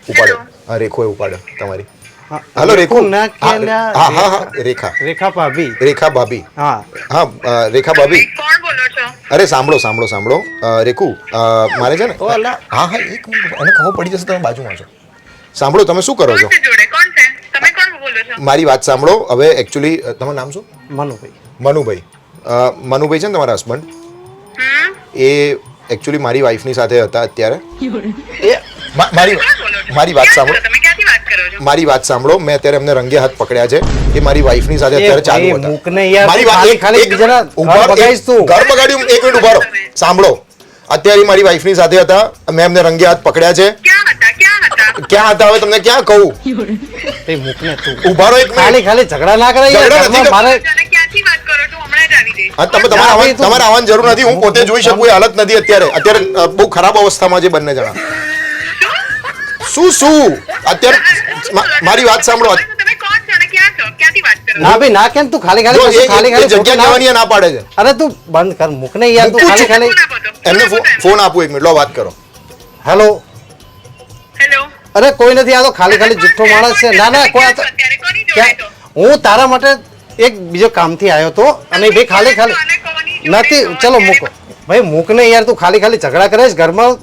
ઉપાડો. હા રેખો એ ઉપાડો તમારી. હા, હેલો રેખુ. ના હા કેલા હા હા હા, રેખા રેખા ભાભી. રેખા ભાભી. હા હા રેખા ભાભી. કોણ બોલો છો? અરે સાંભળો સાંભળો સાંભળો રેખુ મારે છે ને તો અલા હા હા એક મિનિટ એને ખબર પડી જશે તમે બાજુમાં છો. સાંભળો તમે શું કરો છો? કોણ છે જોડે? કોણ છે? તમે કોણ બોલો છો? મારી વાત સાંભળો હવે એકચ્યુઅલી તમારું નામ શું? મનુભાઈ. મનુભાઈ. મનુભાઈ છે ને તમારા હસબન્ડ હમ? એ એકચ્યુઅલી મારી વાઈફની સાથે હતા અત્યારે. એ મારી કોણ બોલો છો? મારી વાત ક્યાં સાંભળો. છો? તમે ક્યાંથી વાત કરો છો? મારી વાત સાંભળો મેં અત્યારે એમને રંગે હાથ પકડ્યા છે એ મારી વાઈફની સાથે એ અત્યારે ચાલુ ભાઈ, હતા. મૂકને યાર, મારી તું વાત ખાલી ખાલી બીજાના ઘર બગાડીશ તું. ઘર બગાડ્યું એક મિનિટ ઉભા રહો. સાંભળો અત્યારે ઈ મારી વાઈફની સાથે હતા મેં એમને રંગે હાથ પકડ્યા છે. ક્યાં હતા? ક્યાં હતા? ક્યાં હતા હવે તમને ક્યાં કહું? તે મૂકને તું. ઉભા રહો એક ખાલી મિનિટ. ખાલી ઝઘડા ના કરે યાર. ઝઘડા નથી ઘરમાં મારે અને ક્યાંથી વાત કરો છો? હમણાં જ આવી જઈશ. હા, તમે જા ભાઈ, તું- તમારે આવવાની જરૂર નથી હું પોતે જોઈ શકું એ હાલત નથી અત્યારે અત્યારે બહુ ખરાબ અવસ્થામાં છે બંને જણા. શું અત્યારે મારી વાત સાંભળો. તમે કોણ છો અને ક્યાં છો? ક્યાંથી વાત કરો છો? ના ભાઈ ના કેમ તું ખાલી ખાલી જો પછી ખાલી એ ખાલી જગ્યા ખોટું કહેવાની એ ના પાડે છે. ના- અરે તું બંધ કર મૂકને યાર તું ખાલી ખાલી. ફોન આપો તો. એમને ફોન આપું એક મિનિટ લો વાત કરો. હેલો. હેલો. અરે કોઈ નથી આ તો ખાલી ખાલી જુઠ્ઠો માણસ છે. ના ના કોઈ આ તો અત્યારે કોની જોડે ક્યાં- છો? હું તારા માટે એક બીજો કામથી આવ્યો તો અને ભાઈ ખાલી ખાલી અને કોની જોડે નથી છો? ચલો અત્યારે મૂકો ભાઈ મૂકને યાર તું ખાલી ખાલી ઝઘડા કરે છે ઘરમાં.